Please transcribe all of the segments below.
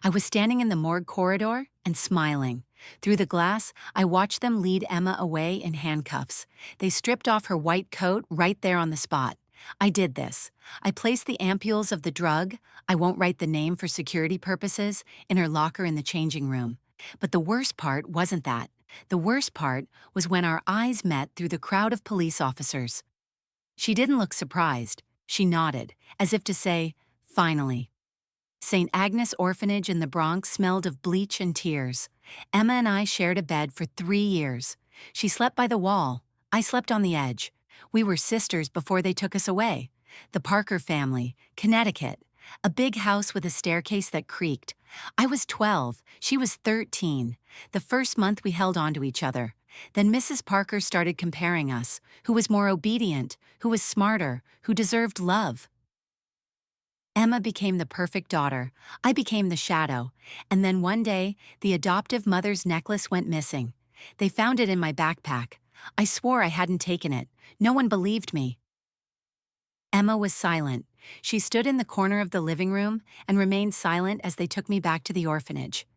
I was standing in the morgue corridor and smiling. Through the glass, I watched them lead Emma away in handcuffs. They stripped off her white coat right there on the spot. I did this. I placed the ampules of the drug, I won't write the name for security purposes, in her locker in the changing room. But the worst part wasn't that. The worst part was when our eyes met through the crowd of police officers. She didn't look surprised. She nodded, as if to say, "Finally." St. Agnes Orphanage in the Bronx smelled of bleach and tears. Emma and I shared a bed for 3 years. She slept by the wall. I slept on the edge. We were sisters before they took us away. The Parker family, Connecticut. A big house with a staircase that creaked. I was 12. She was 13. The first month we held on to each other. Then Mrs. Parker started comparing us. Who was more obedient? Who was smarter? Who deserved love? Emma became the perfect daughter. I became the shadow. And then one day, the adoptive mother's necklace went missing. They found it in my backpack. I swore I hadn't taken it. No one believed me. Emma was silent. She stood in the corner of the living room and remained silent as they took me back to the orphanage.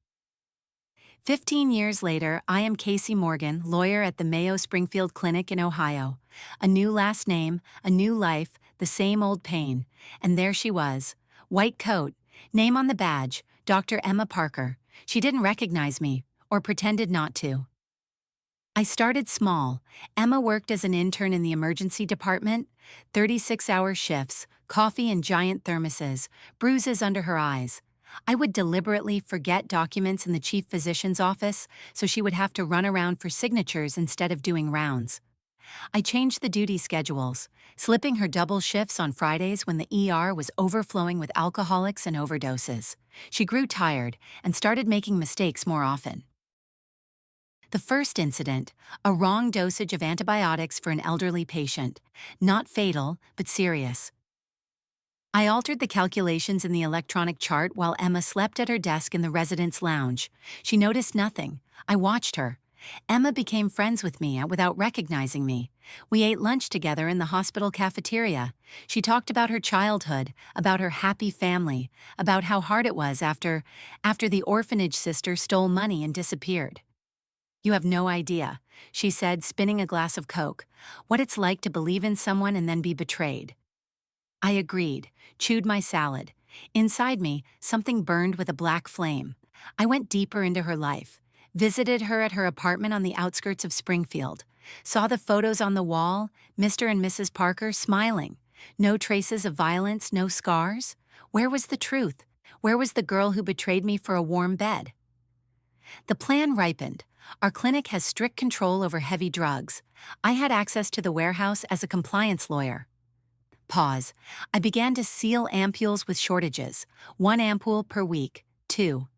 15 years later, I am Casey Morgan, lawyer at the Mayo Springfield Clinic in Ohio. A new last name, a new life, the same old pain. And there she was. White coat, name on the badge, Dr. Emma Parker. She didn't recognize me, or pretended not to. I started small. Emma worked as an intern in the emergency department, 36-hour shifts, coffee in giant thermoses, bruises under her eyes. I would deliberately forget documents in the chief physician's office so she would have to run around for signatures instead of doing rounds. I changed the duty schedules, slipping her double shifts on Fridays when the ER was overflowing with alcoholics and overdoses. She grew tired and started making mistakes more often. The first incident, a wrong dosage of antibiotics for an elderly patient. Not fatal, but serious. I altered the calculations in the electronic chart while Emma slept at her desk in the residence lounge. She noticed nothing. I watched her. Emma became friends with me without recognizing me. We ate lunch together in the hospital cafeteria. She talked about her childhood, about her happy family, about how hard it was after the orphanage sister stole money and disappeared. "You have no idea," she said, spinning a glass of Coke, "what it's like to believe in someone and then be betrayed." I agreed, chewed my salad. Inside me, something burned with a black flame. I went deeper into her life, visited her at her apartment on the outskirts of Springfield, saw the photos on the wall, Mr. and Mrs. Parker smiling. No traces of violence, no scars. Where was the truth? Where was the girl who betrayed me for a warm bed? The plan ripened. Our clinic has strict control over heavy drugs. I had access to the warehouse as a compliance lawyer. Pause. I began to seal ampules with shortages. 1 ampule per week. 2.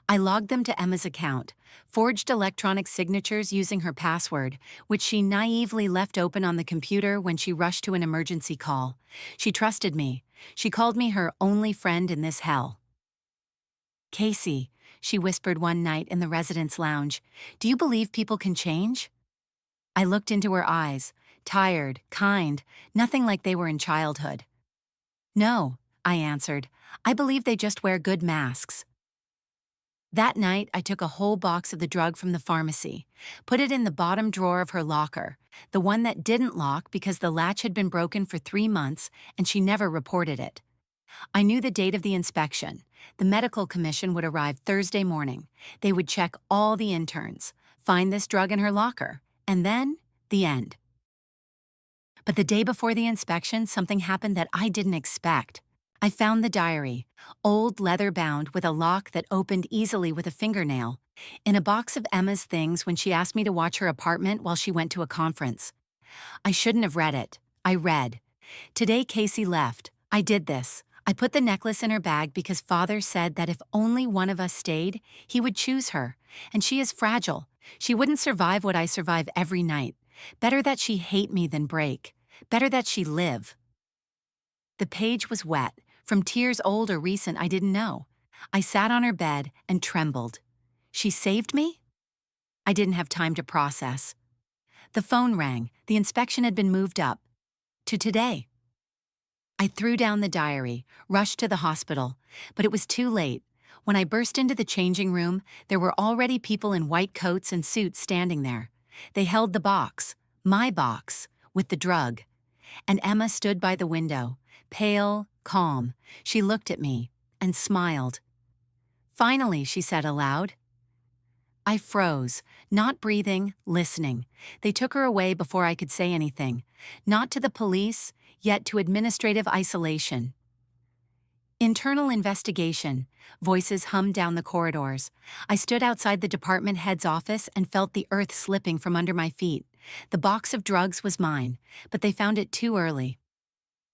I logged them to Emma's account, forged electronic signatures using her password, which she naively left open on the computer when she rushed to an emergency call. She trusted me. She called me her only friend in this hell. "Casey," she whispered one night in the residence lounge, "do you believe people can change?" I looked into her eyes, tired, kind, nothing like they were in childhood. "No," I answered. "I believe they just wear good masks." That night, I took a whole box of the drug from the pharmacy, put it in the bottom drawer of her locker, the one that didn't lock because the latch had been broken for 3 months and she never reported it. I knew the date of the inspection. The medical commission would arrive Thursday morning. They would check all the interns, find this drug in her locker, and then the end. But the day before the inspection, something happened that I didn't expect. I found the diary, old leather-bound with a lock that opened easily with a fingernail, in a box of Emma's things when she asked me to watch her apartment while she went to a conference. I shouldn't have read it. I read. "Today Casey left. I did this. I put the necklace in her bag because Father said that if only one of us stayed, he would choose her. And she is fragile. She wouldn't survive what I survive every night. Better that she hate me than break. Better that she live." The page was wet, from tears old or recent I didn't know. I sat on her bed and trembled. She saved me? I didn't have time to process. The phone rang. The inspection had been moved up to today. I threw down the diary, rushed to the hospital, but it was too late. When I burst into the changing room, there were already people in white coats and suits standing there. They held the box, my box, with the drug. And Emma stood by the window, pale, calm. She looked at me and smiled. "Finally," she said aloud. I froze, not breathing, listening. They took her away before I could say anything. Not to the police, yet to administrative isolation. Internal investigation. Voices hummed down the corridors. I stood outside the department head's office and felt the earth slipping from under my feet. The box of drugs was mine, but they found it too early.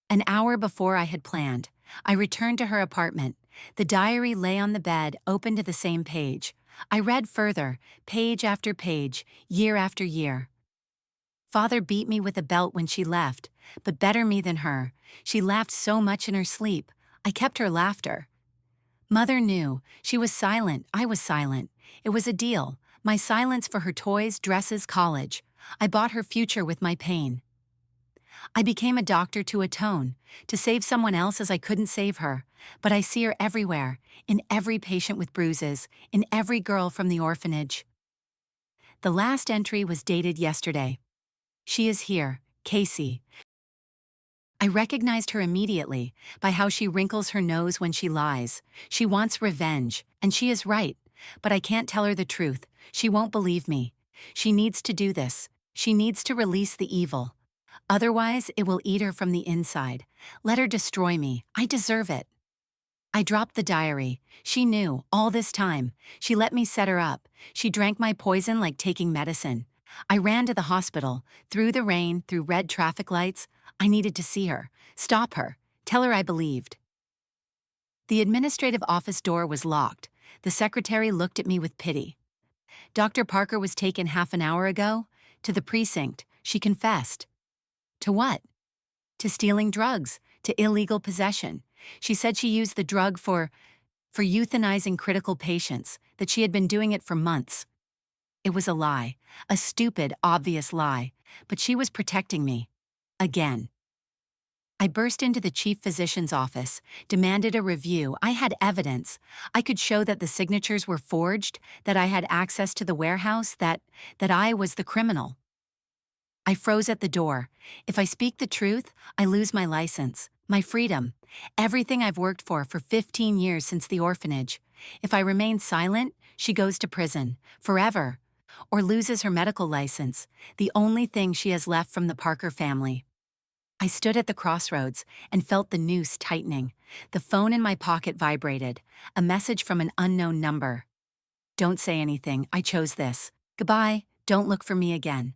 An hour before I had planned, I returned to her apartment. The diary lay on the bed, open to the same page. I read further, page after page, year after year. Father beat me with a belt when she left, but better me than her. She laughed so much in her sleep. I kept her laughter. Mother knew. She was silent. I was silent. It was a deal. My silence for her toys, dresses, college. I bought her future with my pain. I became a doctor to atone, to save someone else as I couldn't save her. But I see her everywhere, in every patient with bruises, in every girl from the orphanage. The last entry was dated yesterday. She is here, Casey. I recognized her immediately by how she wrinkles her nose when she lies. She wants revenge, and she is right. But I can't tell her the truth. She won't believe me. She needs to do this. She needs to release the evil. Otherwise, it will eat her from the inside. Let her destroy me. I deserve it. I dropped the diary. She knew, all this time. She let me set her up. She drank my poison like taking medicine. I ran to the hospital, through the rain, through red traffic lights. I needed to see her, stop her, tell her I believed. The administrative office door was locked. The secretary looked at me with pity. Dr. Parker was taken half an hour ago. To the precinct, she confessed. To what? To stealing drugs, to illegal possession. She said she used the drug for euthanizing critical patients, that she had been doing it for months. It was a lie, a stupid, obvious lie, but she was protecting me. Again. I burst into the chief physician's office, demanded a review. I had evidence. I could show that the signatures were forged, that I had access to the warehouse, that I was the criminal. I froze at the door. If I speak the truth, I lose my license, my freedom, everything I've worked for 15 years since the orphanage. If I remain silent, she goes to prison, forever, or loses her medical license, the only thing she has left from the Parker family. I stood at the crossroads and felt the noose tightening. The phone in my pocket vibrated, a message from an unknown number. Don't say anything, I chose this. Goodbye, don't look for me again.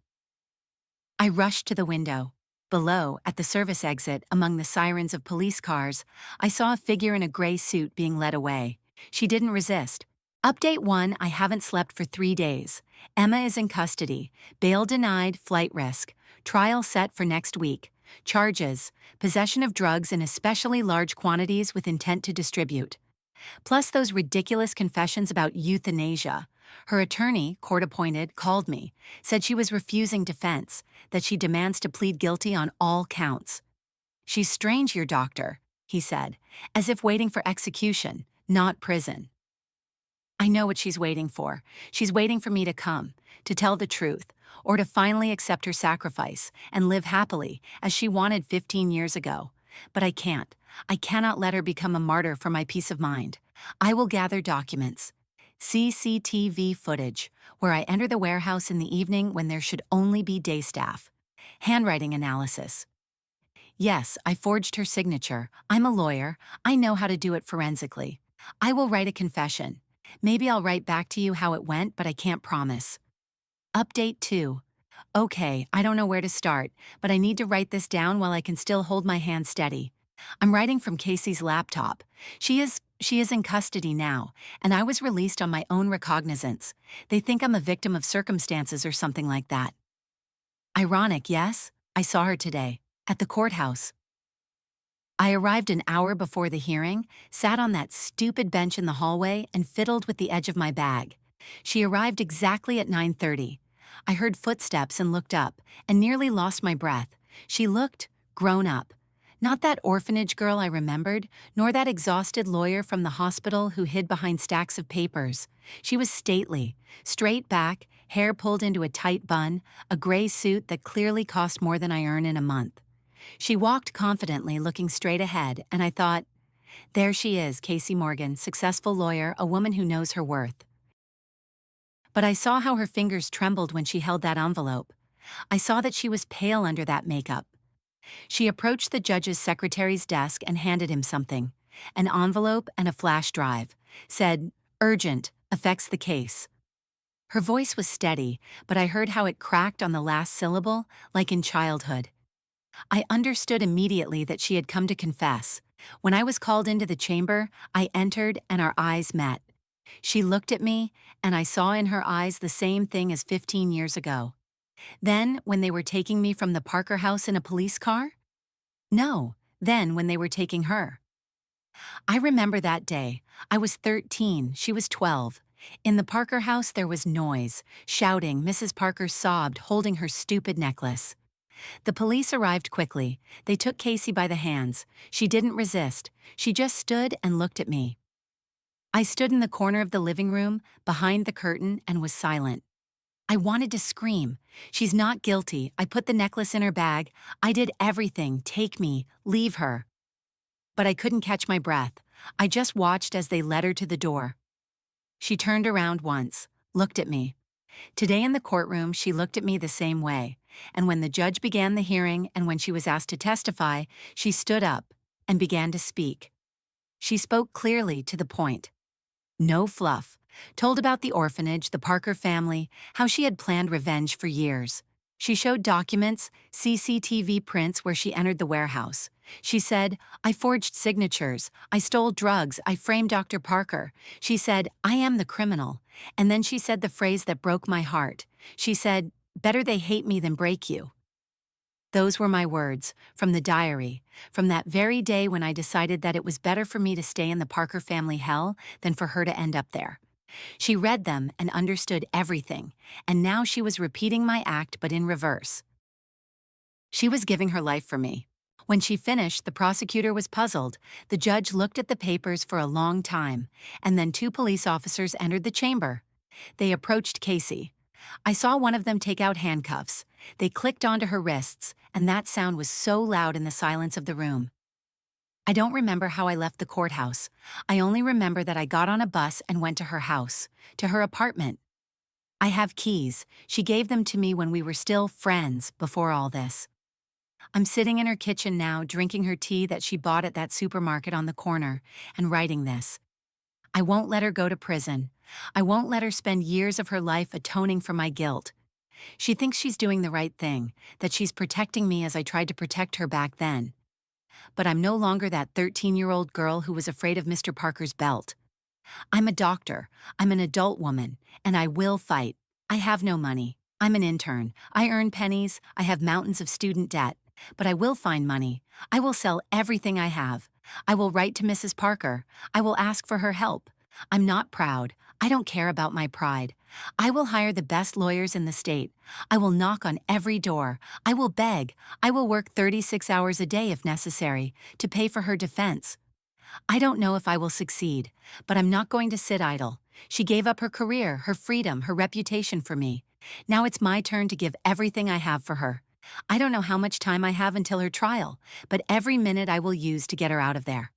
I rushed to the window. Below, at the service exit, among the sirens of police cars, I saw a figure in a gray suit being led away. She didn't resist. Update 1, I haven't slept for 3 days. Emma is in custody. Bail denied, flight risk. Trial set for next week. Charges: possession of drugs in especially large quantities with intent to distribute. Plus those ridiculous confessions about euthanasia. Her attorney, court-appointed, called me, said she was refusing defense, that she demands to plead guilty on all counts. She's strange, your doctor, he said, as if waiting for execution, not prison. I know what she's waiting for. She's waiting for me to come, to tell the truth, or to finally accept her sacrifice and live happily, as she wanted 15 years ago. But I can't. I cannot let her become a martyr for my peace of mind. I will gather documents. CCTV footage, where I enter the warehouse in the evening when there should only be day staff. Handwriting analysis. Yes, I forged her signature. I'm a lawyer. I know how to do it forensically. I will write a confession. Maybe I'll write back to you how it went, but I can't promise. Update 2. Okay, I don't know where to start, but I need to write this down while I can still hold my hand steady. I'm writing from Casey's laptop. She is in custody now, and I was released on my own recognizance. They think I'm a victim of circumstances or something like that. Ironic, yes? I saw her today, at the courthouse. I arrived an hour before the hearing, sat on that stupid bench in the hallway, and fiddled with the edge of my bag. She arrived exactly at 9:30. I heard footsteps and looked up, and nearly lost my breath. She looked grown up. Not that orphanage girl I remembered, nor that exhausted lawyer from the hospital who hid behind stacks of papers. She was stately, straight back, hair pulled into a tight bun, a gray suit that clearly cost more than I earn in a month. She walked confidently, looking straight ahead, and I thought, there she is, Casey Morgan, successful lawyer, a woman who knows her worth. But I saw how her fingers trembled when she held that envelope. I saw that she was pale under that makeup. She approached the judge's secretary's desk and handed him something. An envelope and a flash drive. Said, "Urgent, affects the case." Her voice was steady, but I heard how it cracked on the last syllable, like in childhood. I understood immediately that she had come to confess. When I was called into the chamber, I entered and our eyes met. She looked at me, and I saw in her eyes the same thing as 15 years ago. Then, when they were taking me from the Parker house in a police car? No, then when they were taking her. I remember that day. I was 13, she was 12. In the Parker house there was noise, shouting. Mrs. Parker sobbed, holding her stupid necklace. The police arrived quickly. They took Casey by the hands. She didn't resist. She just stood and looked at me. I stood in the corner of the living room, behind the curtain, and was silent. I wanted to scream. She's not guilty. I put the necklace in her bag. I did everything. Take me. Leave her. But I couldn't catch my breath. I just watched as they led her to the door. She turned around once, looked at me. Today in the courtroom, she looked at me the same way. And when the judge began the hearing and when she was asked to testify, she stood up and began to speak. She spoke clearly, to the point. No fluff. Told about the orphanage, the Parker family, how she had planned revenge for years. She showed documents, CCTV prints where she entered the warehouse. She said, "I forged signatures, I stole drugs, I framed Dr. Parker." She said, "I am the criminal." And then she said the phrase that broke my heart. She said, "Better they hate me than break you." Those were my words, from the diary, from that very day when I decided that it was better for me to stay in the Parker family hell than for her to end up there. She read them and understood everything, and now she was repeating my act but in reverse. She was giving her life for me. When she finished, the prosecutor was puzzled. The judge looked at the papers for a long time, and then two police officers entered the chamber. They approached Casey. I saw one of them take out handcuffs. They clicked onto her wrists, and that sound was so loud in the silence of the room. I don't remember how I left the courthouse. I only remember that I got on a bus and went to her house, to her apartment. I have keys. She gave them to me when we were still friends before all this. I'm sitting in her kitchen now, drinking her tea that she bought at that supermarket on the corner, and writing this. I won't let her go to prison. I won't let her spend years of her life atoning for my guilt. She thinks she's doing the right thing, that she's protecting me as I tried to protect her back then. But I'm no longer that 13-year-old girl who was afraid of Mr. Parker's belt. I'm a doctor, I'm an adult woman, and I will fight. I have no money. I'm an intern. I earn pennies. I have mountains of student debt. But I will find money. I will sell everything I have. I will write to Mrs. Parker. I will ask for her help. I'm not proud. I don't care about my pride. I will hire the best lawyers in the state. I will knock on every door. I will beg. I will work 36 hours a day if necessary to pay for her defense. I don't know if I will succeed, but I'm not going to sit idle. She gave up her career, her freedom, her reputation for me. Now it's my turn to give everything I have for her. I don't know how much time I have until her trial, but every minute I will use to get her out of there.